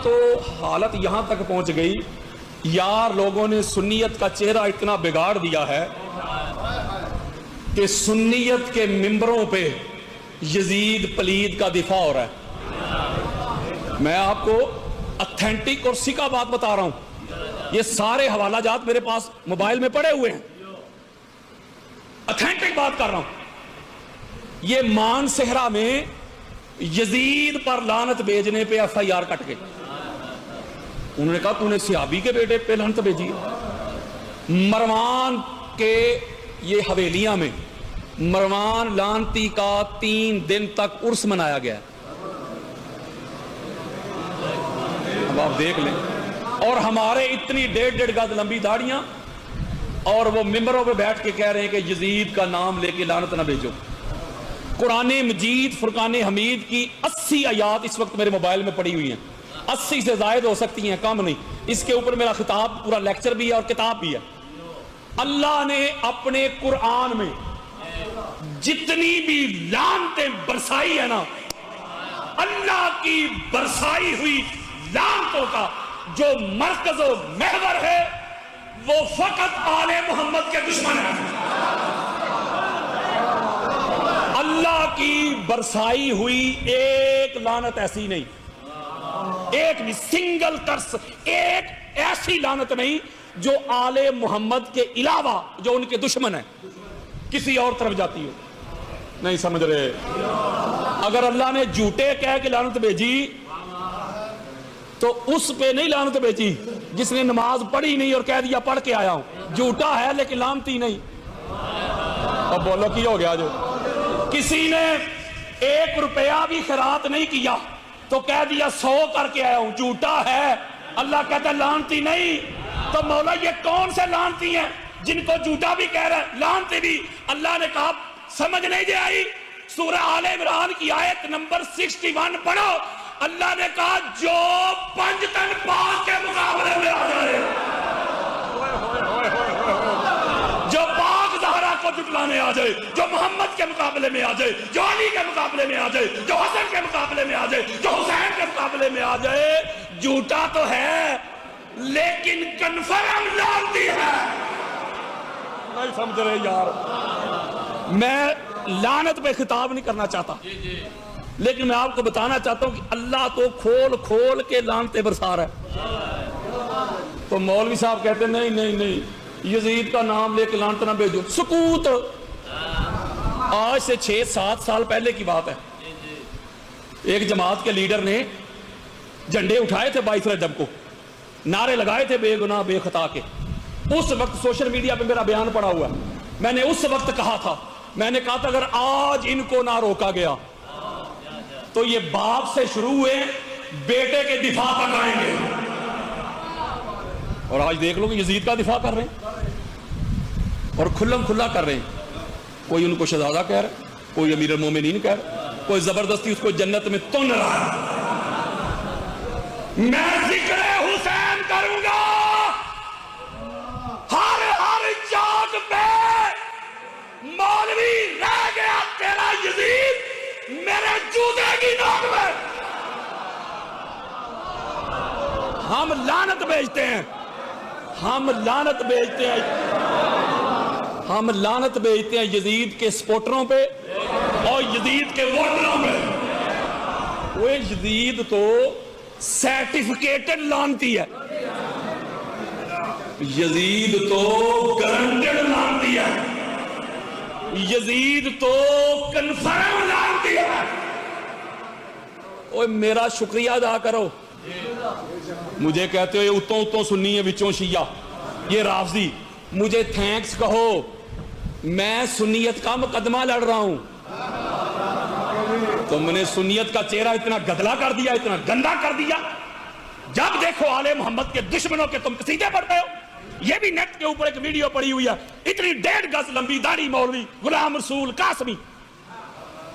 تو حالت یہاں تک پہنچ گئی یار لوگوں نے سنیت کا چہرہ اتنا بگاڑ دیا ہے کہ سنیت کے ممبروں پہ یزید پلید کا دفاع ہو رہا ہے۔ میں آپ کو اتھینٹک اور سکا بات بتا رہا ہوں، یہ سارے حوالہ جات میرے پاس موبائل میں پڑے ہوئے ہیں، اتھینٹک بات کر رہا ہوں۔ یہ مان صحرا میں یزید پر لعنت بھیجنے پہ ایف آئی آر کٹ گئی۔ انہوں نے کہا تو نے صحابی کے بیٹے پہ لعنت بھیجی۔ مروان کے یہ حویلیاں میں مروان لعنتی کا 3 دن تک عرس منایا گیا ہے۔ اب آپ دیکھ لیں، اور ہمارے اتنی 1.5 گز لمبی داڑیاں، اور وہ ممبروں پہ بیٹھ کے کہہ رہے ہیں کہ یزید کا نام لے کے لعنت نہ بھیجو۔ قرآن مجید فرقان حمید کی 80 آیات اس وقت میرے موبائل میں پڑی ہوئی ہیں، 80 سے زائد ہو سکتی ہیں، کم نہیں۔ اس کے اوپر میرا خطاب پورا لیکچر بھی ہے اور کتاب بھی ہے۔ اللہ نے اپنے قرآن میں جتنی بھی لعنتیں برسائی ہے نا، اللہ کی برسائی ہوئی لعنتوں کا جو مرکز و محور ہے وہ فقط آل محمد کے دشمن ہیں۔ اللہ کی برسائی ہوئی ایک لعنت ایسی نہیں، ایک بھی سنگل کرس، ایک ایسی لعنت نہیں جو آل محمد کے علاوہ جو ان کے دشمن ہیں کسی اور طرف جاتی ہو۔ نہیں سمجھ رہے؟ اگر اللہ نے جھوٹے کہہ کے لعنت بھیجی تو اس پہ نہیں لعنت بھیجی جس نے نماز پڑھی نہیں اور کہہ دیا پڑھ کے آیا ہوں، جھوٹا ہے لیکن لعنتی نہیں۔ اب بولو کی ہو گیا؟ جو کسی نے 1 روپیہ بھی خیرات نہیں کیا تو کہہ دیا 100 کر کے آیا ہوں، جھوٹا ہے۔ اللہ کہتا ہے لعنتی نہیں۔ تو مولا یہ کون سے لعنتی ہیں جن کو جھوٹا بھی کہہ رہا ہے لعنتی بھی؟ اللہ نے کہا سمجھ نہیں دے آئی؟ سورہ آل عمران کی آیت نمبر 61 پڑھو۔ اللہ نے کہا جو 5 تن پاک کے مقابلے میں آ جائے، جو پاک زہرا کو جھٹلانے آ جائے، جو محمد کے مقابلے میں آ جائے، جو علی کے مقابلے میں آ جائے، جو حسن کے مقابلے میں آ جائے، جو حسین کے مقابلے میں آ جائے، جھوٹا تو ہے لیکن کنفرم لعنتی ہے۔ نہیں سمجھ رہے یار؟ میں لعنت پہ خطاب نہیں کرنا چاہتا، لیکن میں آپ کو بتانا چاہتا ہوں کہ اللہ تو کھول کھول کے لعنتیں برسا رہا ہے۔ تو مولوی صاحب کہتے ہیں نہیں نہیں نہیں یزید کا نام لے کے لعنت نہ بھیجو۔ سکوت۔ آج سے 6-7 سال پہلے کی بات ہے، ایک جماعت کے لیڈر نے جھنڈے اٹھائے تھے 22 رجب کو، نعرے لگائے تھے بے گناہ بے خطا کے۔ اس وقت سوشل میڈیا پہ میرا بیان پڑا ہوا ہے، میں نے اس وقت کہا تھا، میں نے کہا تھا اگر آج ان کو نہ روکا گیا تو یہ باپ سے شروع ہوئے بیٹے کے دفاع تک آئیں گے۔ اور آج دیکھ لو کہ یزید کا دفاع کر رہے ہیں اور کھلم کھلا کر رہے ہیں۔ کوئی ان کو شہزادہ کہہ رہا ہے، کوئی امیر المومنین کہہ رہا ہے، کوئی زبردستی اس کو جنت میں تن رہا ہے۔ میں ذکر حسین کروں گا ہر چوک پہ۔ مولوی رہ گیا تیرا یزید میرے جوتے کی نوک میں۔ ہم لعنت بھیجتے ہیں، ہم لعنت بھیجتے ہیں، ہم لعنت بھیجتے ہیں یزید کے سپورٹروں پہ اور یزید کے ووٹروں پہ۔ وہ یزید تو سرٹیفکیٹڈ لعنتی ہے، یزید تو گارنٹیڈ لعنتی ہے، یزید تو کنفرم لعنتی ہے۔ اوہ میرا شکریہ ادا کرو۔ مجھے کہتے ہو یہ اتوں اتوں سنی ہے وچوں شیعہ، یہ رافضی، مجھے تھینکس کہو، میں سنیت کا مقدمہ لڑ رہا ہوں۔ تم نے سنیت کا چہرہ اتنا گدلا کر دیا، اتنا گندا کر دیا، جب دیکھو آل محمد کے دشمنوں کے تم قصیدے پڑھتے ہو۔ یہ بھی نیٹ کے اوپر ایک ویڈیو پڑی ہوئی ہے، اتنی 1.5 گز لمبی داڑھی مولوی غلام رسول قاسمی،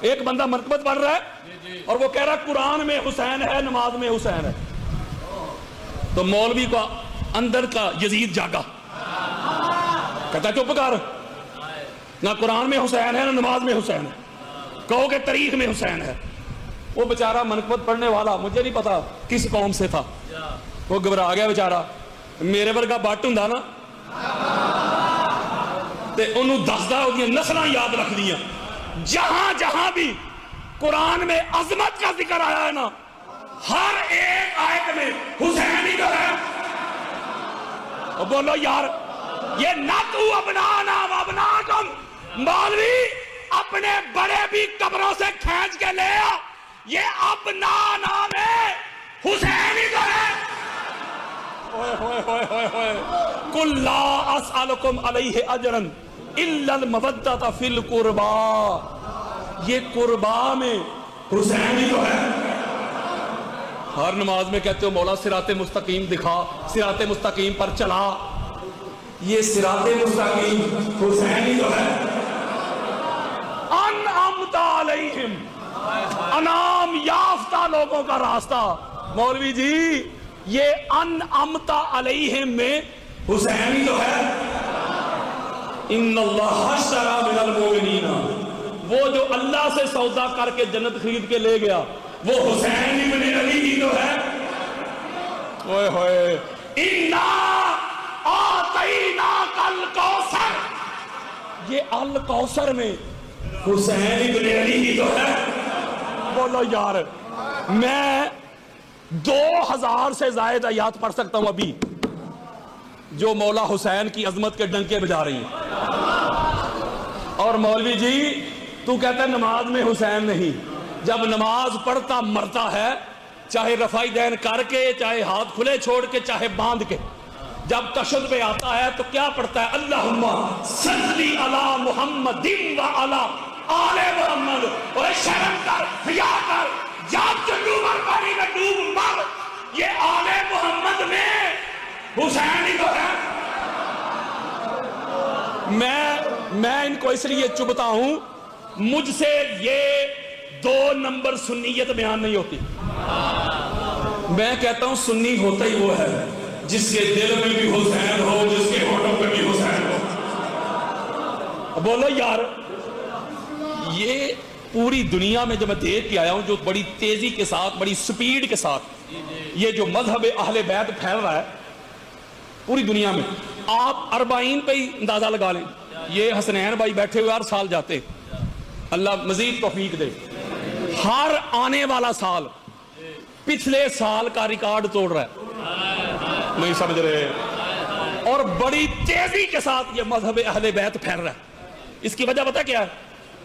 ایک بندہ مرتبت پڑھ رہا ہے اور وہ کہہ رہا ہے قرآن میں حسین ہے، نماز میں حسین ہے۔ تو مولوی کا اندر کا یزید جاگا، کہتا چپ کر، نہ قرآن میں حسین ہے نہ نماز میں حسین ہے، کہو کہ تاریخ میں حسین ہے۔ وہ बेचारा मनकबत पढ़ने वाला, मुझे नहीं पता किस कौम से था, वो घबरा गया बेचारा। मेरे वर्गा बट हुंदा ना ते उन्होंने दसदा उहदियां नस्लां याद रख दियां। जहां जहां भी कुरान में अजमत का जिक्र आया है ना, हर एक आयत में हुसैन ही तो है। और बोलो यार, ये ना तू अपना नाम अपना तुम मौलवी अपने बड़े भी कब्रों से खींच के ले आ, ये अपना नाम है, हुसैन ही तो है। ओए होए होए होए होए, कुल ला अस्अलुकुम अलैहि अजरन इल्लल मवद्दता फिल कुर्बा, ये कुर्बा में हुसैन ही तो है। हर नमाज में कहते हो मौला सिराते मुस्तकीम दिखा, सिराते मुस्तकीम पर चला, ये सिराते मुस्तकीम हुसैन ही तो है। अनअमता अलैहिम, अनाम याफ्ता लोगों का रास्ता। मौलवी जी ये अनअमता अलैहिम में हुसैन ही तो है। इन्नल्लाह अश्तरा मिनल मोमिनीना, वो जो अल्लाह से सौदा करके जन्नत खरीद के ले गया वो हुसैन इब्न अली ही तो है। ओए होए, इन्ना आतैना कल कौसर, ये अल कौसर में हुसैन इब्न अली ही तो है। बोलो यार, मैं 2000 से ज्यादा आयत पढ़ सकता हूं अभी जो मौला हुसैन की अजमत के डंके बजा रही हैं। और मौलवी जी तू कहता है नमाज में हुसैन नहीं, जब नमाज पढ़ता मरता है, चाहे रफाई दैन करके, चाहे हाथ खुले छोड़ के, चाहे बांध के, जब तशद पे आता है तो क्या पढ़ता है? अल्लाहुम्मा सल्ली अला मुहम्मदिन व अला आले मुहम्मद। और शर्म कर, हिया कर, जाग चंदू मर पानी में डूब मर, ये आले मुहम्मद में हुसैन ही तो है। मैं इनको इसलिए चुभता हूं, मुझसे ये 2 नंबर सुन्नियत बयान नहीं होती। मैं कहता हूं सुन्नी होता ही वो है जिसके दिल में भी हुसैन हो, जिसके होठों पे भी हुसैन हो। बोलो यार, ये पूरी दुनिया में जो मैं देख के आया हूं, जो बड़ी तेजी के साथ, बड़ी स्पीड के साथ ये जो मजहब अहले बैत फैल रहा है पूरी दुनिया में, आप अरबाइन पे ही अंदाजा लगा लें। ये हसनैन भाई बैठे हुए हर साल जाते, अल्लाह मजीद तौफीक दे। हर आने वाला साल पिछले साल का रिकॉर्ड तोड़ रहा है, नहीं समझ रहे? और बड़ी तेजी के साथ ये मजहब अहले बैत फैल रहा है। इसकी वजह पता क्या है?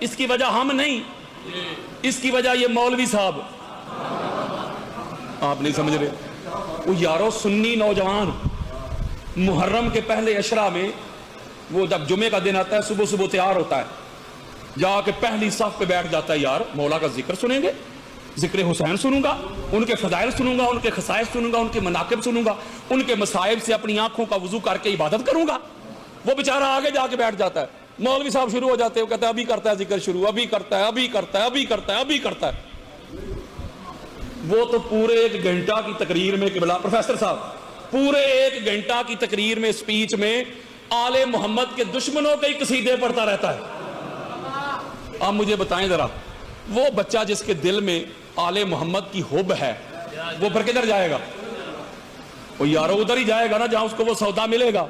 इसकी वजह हम नहीं, इसकी वजह ये मौलवी साहब। आप नहीं समझ रहे? वो यारो सुन्नी नौजवान मुहर्रम के पहले अशरा में, वो जब जुमे का दिन आता है सुबह सुबह तैयार होता है, जाके पहली सफ पे बैठ जाता है, यार मौला का जिक्र सुनेंगे, जिक्र हुसैन सुनूंगा, उनके फजाइल सुनूंगा, उनके खसाइस सुनूंगा, उनके मनाकिब सुनूंगा, उनके मसाइब से अपनी आंखों का वजू करके इबादत करूंगा। वो बेचारा आगे जाके बैठ जाता है, मौलवी साहब शुरू हो जाते हैं, वो कहता है अभी करता है जिक्र शुरू, अभी करता है, अभी करता है, अभी करता है, अभी करता है। वो तो पूरे 1 घंटा की तकरीर में, किबला प्रोफेसर साहब, पूरे 1 घंटा की तकरीर में, स्पीच में आले मोहम्मद के दुश्मनों के ही कसीदे पढ़ता रहता है। अब मुझे बताएं जरा, वो बच्चा जिसके दिल में आले मोहम्मद की हुब है, वो फिर किधर जाएगा? वो यारो उधर ही जाएगा ना जहां उसको वो सौदा मिलेगा।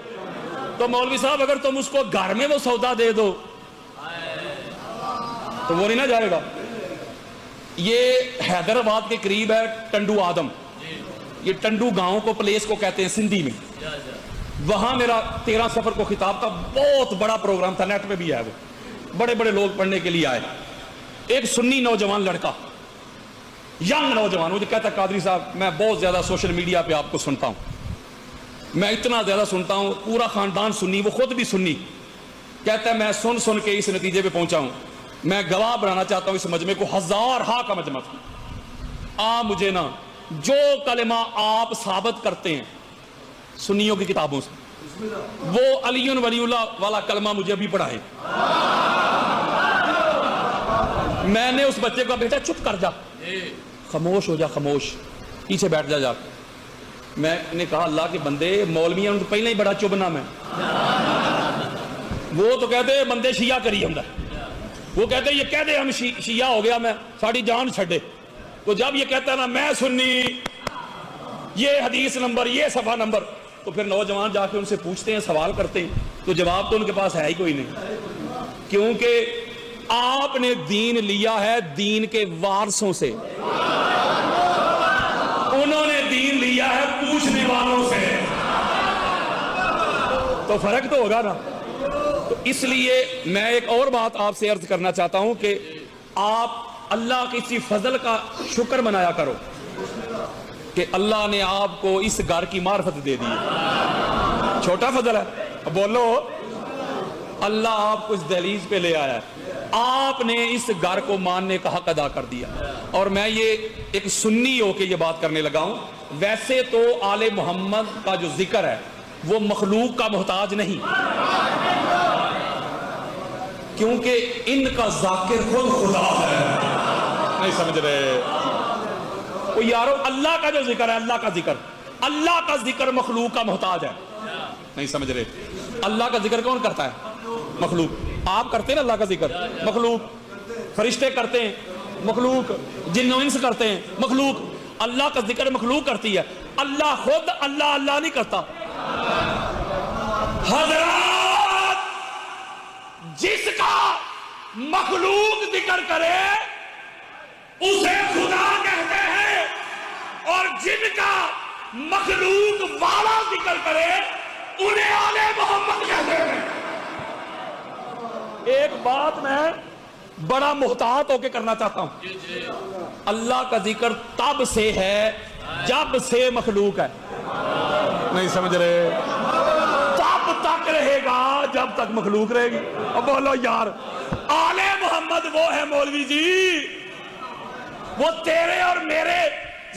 तो मौलवी साहब अगर तुम उसको घर में वो सौदा दे दो तो वो नहीं ना जाएगा। ये हैदराबाद के करीब है टंडू आदम, ये टंडू गांव को, प्लेस को कहते हैं सिंधी में। वहां मेरा 13 सफर को खिताब का बहुत बड़ा प्रोग्राम था, नेट पे भी है, वो बड़े बड़े लोग पढ़ने के लिए आए। एक सुन्नी नौजवान लड़का, यंग नौजवान, मुझे कहता कादरी साहब मैं बहुत ज्यादा सोशल मीडिया पे आपको सुनता हूं, मैं इतना ज्यादा सुनता हूं, पूरा खानदान सुन्नी, वो खुद भी सुन्नी। कहता है मैं सुन सुन के इस नतीजे पे पहुंचा हूं, मैं गवाह बनाना चाहता हूं इस मजमे को, 1000 हा का मजमा था। मुझे ना जो कलमा आप साबित करते हैं सुन्नियों की किताबों से, वो अलीयुन वलीउल्लाह वाला कलमा मुझे अभी पढ़ाए। मैंने उस बच्चे को, बेटा चुप कर जा, खामोश हो जा, खामोश, पीछे बैठ जा जा। मैंने कहा अल्लाह के बंदे, मौलवियां उनको पहले ही बड़ा चुभना मैं। वो तो कहते बंदे शिया करी होंगे, वो कहते ये कह दे हम शिया हो गया, मैं साड़ी जान छड़े। تو جب یہ کہتا ہے نا میں سنی، یہ حدیث نمبر، یہ صفحہ نمبر، تو پھر نوجوان جا کے ان سے پوچھتے ہیں، سوال کرتے ہیں، تو جواب تو ان کے پاس ہے ہی کوئی نہیں، کیونکہ آپ نے دین لیا ہے دین کے وارثوں سے، انہوں نے دین لیا ہے پوچھنے والوں سے، تو فرق تو ہوگا نا۔ تو اس لیے میں ایک اور بات آپ سے عرض کرنا چاہتا ہوں کہ آپ اللہ کے اسی فضل کا شکر منایا کرو کہ اللہ نے آپ کو اس گھر کی معرفت دے دی ہے، چھوٹا فضل ہے، بولو اللہ آپ کو اس دہلیز پہ لے آیا ہے، آپ نے اس گھر کو ماننے کا حق ادا کر دیا۔ اور میں یہ ایک سنی ہو کے یہ بات کرنے لگا ہوں، ویسے تو آل محمد کا جو ذکر ہے وہ مخلوق کا محتاج نہیں، کیونکہ ان کا ذاکر خود خدا ہے، نہیں سمجھ رہے وہ یارو، اللہ کا جو ذکر ہے، اللہ کا ذکر مخلوق کا محتاج ہے، نہیں سمجھ رہے۔ اللہ کا ذکر کون کرتا ہے؟ مخلوق۔ آپ کرتے ہیں نا اللہ کا ذکر، مخلوق۔ فرشتے کرتے ہیں، مخلوق۔ جن و انس کرتے ہیں، مخلوق۔ اللہ کا ذکر مخلوق کرتی ہے، اللہ خود اللہ نہیں کرتا۔ حضرات جس کا مخلوق ذکر کرے اسے خدا کہتے ہیں، اور جن کا مخلوق والا ذکر کرے انہیں آل محمد کہتے ہیں۔ ایک بات میں بڑا محتاط ہو کے کرنا چاہتا ہوں، اللہ کا ذکر تب سے ہے جب سے مخلوق ہے، نہیں سمجھ رہے، تب تک رہے گا جب تک مخلوق رہے گی۔ اب بولو یار، آل محمد وہ ہے مولوی جی، وہ تیرے اور میرے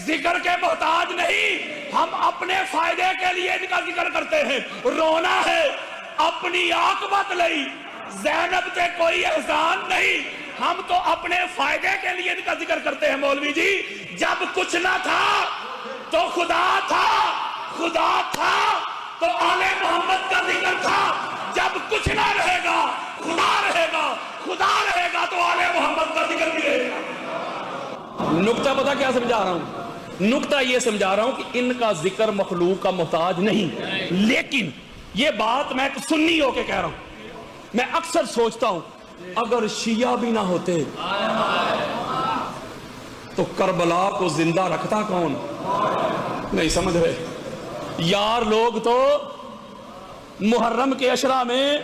ذکر کے محتاج نہیں، ہم اپنے فائدے کے لیے ان کا ذکر کرتے ہیں۔ رونا ہے اپنی عاقبت لئی، زینب تے کوئی احسان نہیں، ہم تو اپنے فائدے کے لیے ان کا ذکر کرتے ہیں مولوی جی۔ جب کچھ نہ تھا تو خدا تھا، خدا تھا تو آل محمد کا ذکر تھا، جب کچھ نہ رہے گا خدا رہے گا، خدا رہے گا تو آل محمد کا ذکر بھی رہے گا۔ نقطہ پتہ کیا سمجھا رہا ہوں؟ نقطہ یہ سمجھا رہا ہوں کہ ان کا ذکر مخلوق کا محتاج نہیں، لیکن یہ بات میں سنی ہو کے کہہ رہا ہوں، میں اکثر سوچتا ہوں اگر شیعہ بھی نہ ہوتے تو کربلا کو زندہ رکھتا کون؟ نہیں سمجھ رہے یار، لوگ تو محرم کے عشرہ میں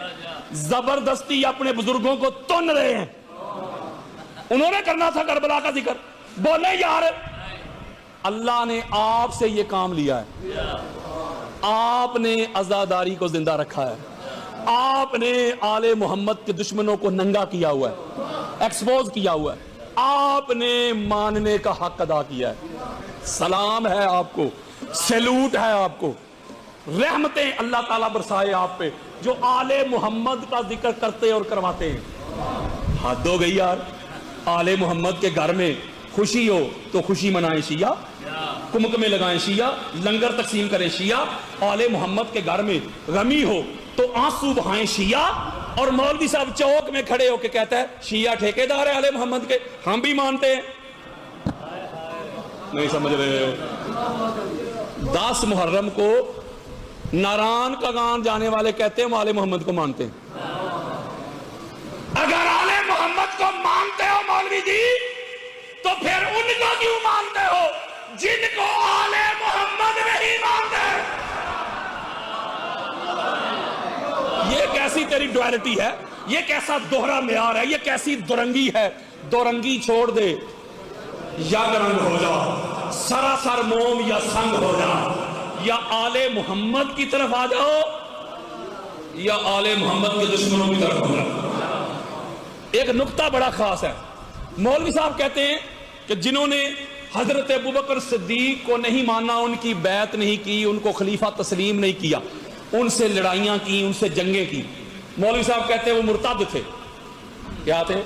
زبردستی اپنے بزرگوں کو تن رہے ہیں، انہوں نے کرنا تھا کربلا کا ذکر، بولے یار اللہ نے آپ سے یہ کام لیا ہے، آپ نے عزاداری کو زندہ رکھا ہے، آپ نے آل محمد کے دشمنوں کو ننگا کیا ہوا ہے، ایکسپوز کیا ہوا ہے، آپ نے ماننے کا حق ادا کیا ہے، سلام ہے آپ کو، سیلوٹ ہے آپ کو، رحمتیں اللہ تعالیٰ برسائے آپ پہ جو آل محمد کا ذکر کرتے اور کرواتے ہیں۔ حد ہو گئی یار، آل محمد کے گھر میں خوشی ہو تو خوشی منائیں شیعہ، کمکمے لگائیں شیعہ، لنگر تقسیم کریں شیعہ، آل محمد کے گھر میں غمی ہو تو آنسو بہائیں شیعہ، اور مولوی صاحب چوک میں کھڑے ہو کے کہتا ہے شیعہ ٹھیکیدار ہے آل محمد کے، ہم بھی مانتے ہیں، نہیں سمجھ رہے۔ 10 محرم کو ناران کا گان جانے والے کہتے ہیں ہم آل محمد کو مانتے ہیں۔ اگر آل محمد کو مانتے ہو مولوی جی تو پھر ان کو کیوں مانتے ہو جن کو آل محمد نہیں مانتے؟ یہ کیسی تیری ڈویلٹی ہے، یہ کیسا دوہرا معیار ہے، یہ کیسی دورنگی ہے؟ دورنگی چھوڑ دے، یا رنگ ہو جا، سراسر موم یا سنگ ہو جا، یا آل محمد کی طرف آ جاؤ یا آل محمد کے دشمنوں کی طرف ہو جاؤ۔ ایک نقطہ بڑا خاص ہے، مولوی صاحب کہتے ہیں کہ جنہوں نے حضرت ابوبکر صدیق کو نہیں مانا، ان کی بیعت نہیں کی، ان کو خلیفہ تسلیم نہیں کیا، ان سے لڑائیاں کی، ان سے جنگیں کی، مولوی صاحب کہتے ہیں وہ مرتد تھے۔ کیا تھے؟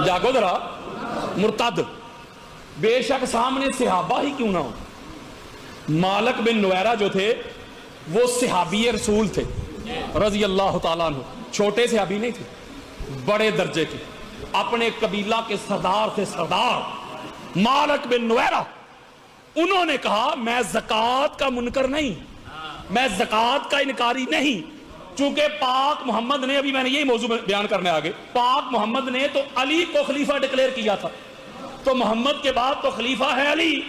جاگو ذرا، مرتد۔ بے شک سامنے صحابہ ہی کیوں نہ ہو، مالک بن نویرہ جو تھے وہ صحابی رسول تھے رضی اللہ تعالیٰ عنہ، چھوٹے صحابی نہیں تھے، بڑے درجے کے، اپنے قبیلہ کے سردار تھے، سردار मालिक बिन नुवैरा, उन्होंने कहा मैं ज़कात का मुनकर नहीं, मैं ज़कात का इनकारी नहीं। चूंकि पाक मोहम्मद ने, अभी मैंने यही मौजू बयान करने आगे, पाक मोहम्मद ने तो अली को खलीफा डिक्लेयर किया था, तो मोहम्मद के बाद तो खलीफा है अली,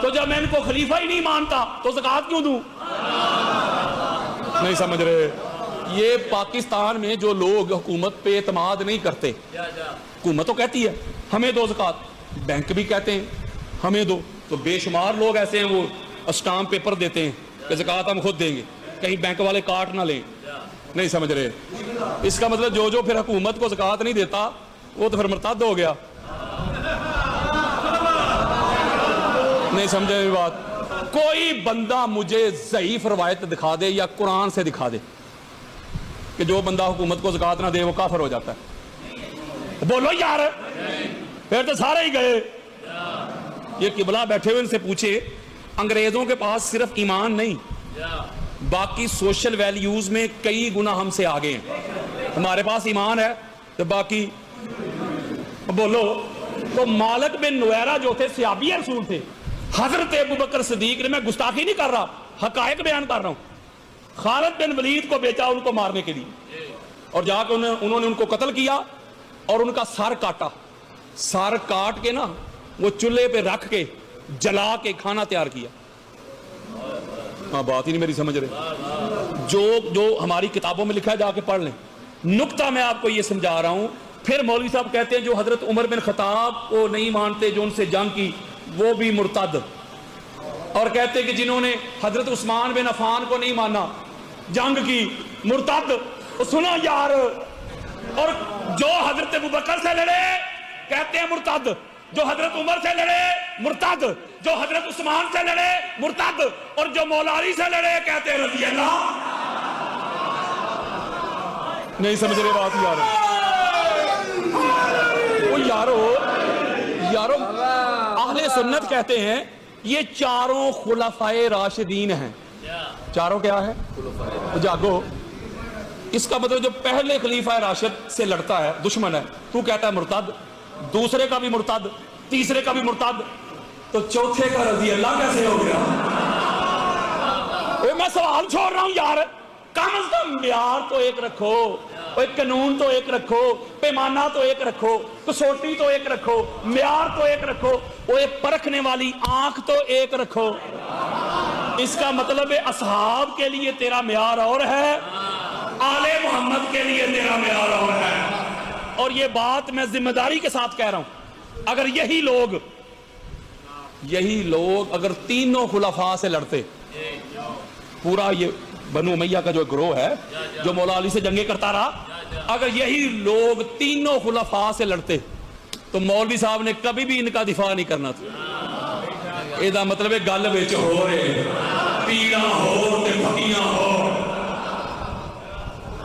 तो जब मैं इनको खलीफा ही नहीं मानता तो ज़कात क्यों दूं? नहीं समझ रहे। ये पाकिस्तान में जो लोग हुकूमत पे एतमाद नहीं करते, हुकूमत तो कहती है हमें दो ज़कात, बैंक भी कहते हैं हमें दो, तो बेशुमार लोग ऐसे हैं वो स्टाम्प पेपर देते हैं कि ज़कात हम खुद देंगे, कहीं बैंक वाले काट ना लें। नहीं समझ रहे। इसका मतलब जो फिर हुकूमत को ज़कात नहीं देता वो तो फिर मुर्तद हो गया। नहीं समझे मेरी बात। कोई बंदा मुझे ज़ईफ रवायत दिखा दे या कुरान से दिखा दे कि जो बंदा हुकूमत को ज़कात ना दे वो काफिर हो जाता है। बोलो यार, फिर तो सारे ही गए। ये किबला बैठे हुए इनसे पूछे, अंग्रेजों के पास सिर्फ ईमान नहीं बाकी सोशल वैल्यूज में कई गुना हमसे आगे हैं। हमारे पास ईमान है तो बाकी बोलो। तो मालिक बिन नुवैरा जो थे सहाबी रसूल थे, हजरत अबू बकर सिद्दीक ने, मैं गुस्ताखी नहीं कर रहा, हकायक बयान कर रहा हूं, खालिद बिन वलीद को बेचा उनको मारने के लिए, और जाकर उन्होंने उनको कत्ल किया और उनका सर काटा। सर काट के ना वो चूल्हे पे रख के जला के खाना तैयार किया। हाँ, बात ही नहीं मेरी समझ रहे। जो हमारी किताबों में लिखा है जाके पढ़ लें। नुक्ता मैं आपको ये समझा रहा हूं। फिर मौलवी साहब कहते हैं जो हजरत उमर बिन खत्ताब को नहीं मानते, जो उनसे जंग की, वो भी मुर्तद, और कहते हैं कि जिन्होंने हजरत उस्मान बिन अफान को नहीं माना, जंग की, मुर्तद। सुनो यार, और जो हजरत अबू बकर से लड़े कहते हैं मुर्तद, जो हजरत उमर से लड़े मुर्तद, जो हजरत उस्मान से लड़े मुर्तद, और जो मौला अली से लड़े कहते हैं रज़ी अल्लाह। नहीं समझ रहे बात यार। वो यारो अहले सुन्नत कहते हैं ये चारों खुलफाए राशिदीन हैं। चारों क्या है? जागो। इसका मतलब जो पहले खलीफा राशिद से लड़ता है, दुश्मन है, तू कहता है मुर्तद, दूसरे का भी मुर्तद, तीसरे का भी मुर्तद, तो चौथे का रज़ी अल्लाह कैसे हो गया? मैं सवाल छोड़ रहा हूं यार, कम से कम म्यार तो एक रखो, एक कानून तो एक रखो, पैमाना तो एक रखो, कसौटी तो एक रखो, म्यार तो एक रखो, वो एक परखने वाली आंख तो एक रखो। इसका मतलब है असहाब के लिए तेरा म्यार और है, आले मोहम्मद के लिए तेरा म्यार और है। और ये बात मैं जिम्मेदारी के साथ कह रहा हूं, अगर यही लोग अगर तीनों खुलफा से लड़ते, पूरा ये बनु उमैया का जो ग्रोह है जो मौला अली से जंगे करता रहा, अगर यही लोग तीनों खुलफा से लड़ते तो मौलवी साहब ने कभी भी इनका दिफा नहीं करना था। इसका मतलब है गल विच हो रहे पीड़ा हो ते फकीयां हो।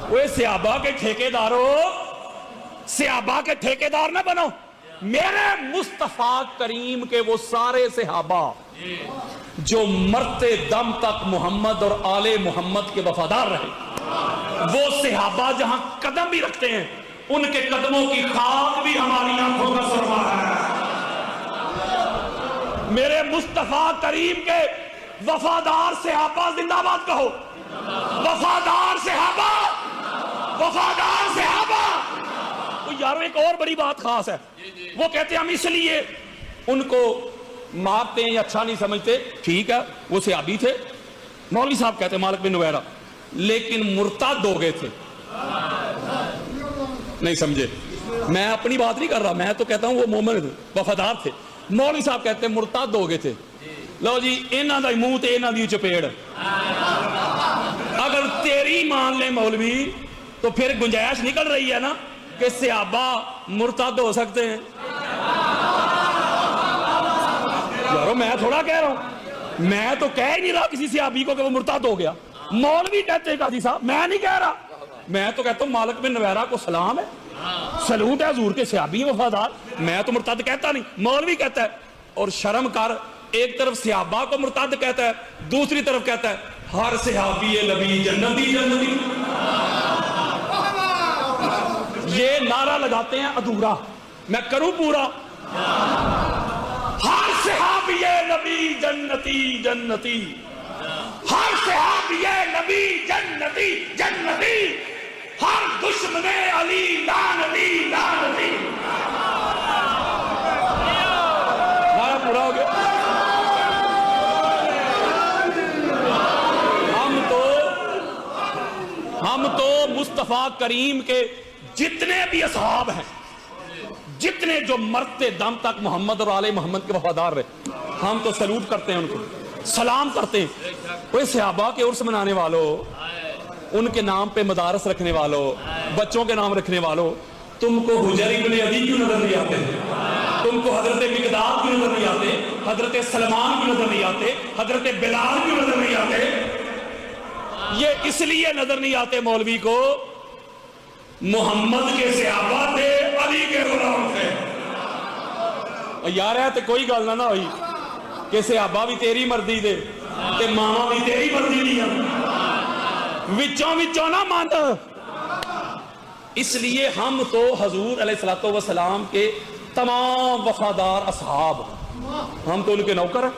वो सहाबा के ठेकेदारों, सहाबा के ठेकेदार ना बनो। मेरे मुस्तफा करीम के वो सारे सहाबा जो मरते दम तक मोहम्मद और आले मोहम्मद के वफादार रहे, वो सहाबा जहां कदम भी रखते हैं उनके कदमों की खाक भी हमारी आंखों का सुरमा है। मेरे मुस्तफा करीम के वफादार सहाबा जिंदाबाद कहो। वफादार सहाबा, वफादार सहाबा। तो यारों एक और बड़ी बात खास है, वो कहते हैं हम इसलिए उनको मारते हैं या अच्छा नहीं समझते, ठीक है वो सहाबी थे। मौलवी साहब कहते हैं मालिक बिन नुवैरा, लेकिन मुर्तद हो गए थे। नहीं समझे, मैं अपनी बात नहीं कर रहा, मैं तो कहता हूं वो मोमिन थे, वफादार थे। मौलवी साहब कहते हैं मुर्तद हो गए थे। लो जी, इन्हां दा मुंह ते इन्हां दी चपेड़। अगर तेरी मान ले मौलवी तो फिर गुंजाइश निकल रही है ना कि सहाबा मुर्तद हो सकते हैं। यारो मैं थोड़ा कह रहा हूं, मैं तो कह ही नहीं रहा किसी सहाबी को कि वो मुर्तद हो गया। मौलवी कहते हैं काजी साहब, मैं नहीं कह रहा, मैं तो कहता हूं मालिक बिन नुवैरा को सलाम है, सलूट है, हुजूर के सहाबी वफादार। मैं तो मुर्तद कहता नहीं, मौलवी कहता है। और शर्म कर, एक तरफ सहाबा को मुर्तद कहता है, दूसरी तरफ कहता है हर सहाबी नबी जन्नती जन्नती। ये नारा लगाते हैं अधूरा, मैं करूं पूरा। صحابی نبی جنتی جنتی، ہر صحابی نبی جنتی جنتی، ہر دشمن علی لعنتی لعنتی۔ ہمارا پورا ہو گیا۔ ہم تو مصطفیٰ کریم کے جتنے بھی اصحاب ہیں، جتنے جو مرتے دم تک محمد اور آل محمد کے وفادار رہے، ہم تو سلوٹ کرتے ہیں، ان کو سلام کرتے ہیں۔ کوئی صحابہ کے عرس منانے والوں، ان کے نام پہ مدارس رکھنے والوں، بچوں کے نام رکھنے والوں، تم کو حجر ابن عدی کیوں نظر نہیں آتے؟ تم کو حضرت مقداد کیوں نظر نہیں آتے؟ حضرت سلمان کیوں نظر نہیں آتے؟ حضرت بلال کیوں نظر نہیں آتے؟ یہ اس لیے نظر نہیں آتے مولوی کو، محمد کے صحابہ تھے، علی کے غلام تھے۔ یار ہے تو کوئی گل نہ ہوئی کہ صحابہ بھی تیری مرضی دے تے ماما بھی تیری مرضی دیا، وچوں نہ مان۔ اس لیے ہم تو حضور علیہ الصلوۃ والسلام کے تمام وفادار اصحاب، ہم تو ان کے نوکر ہیں۔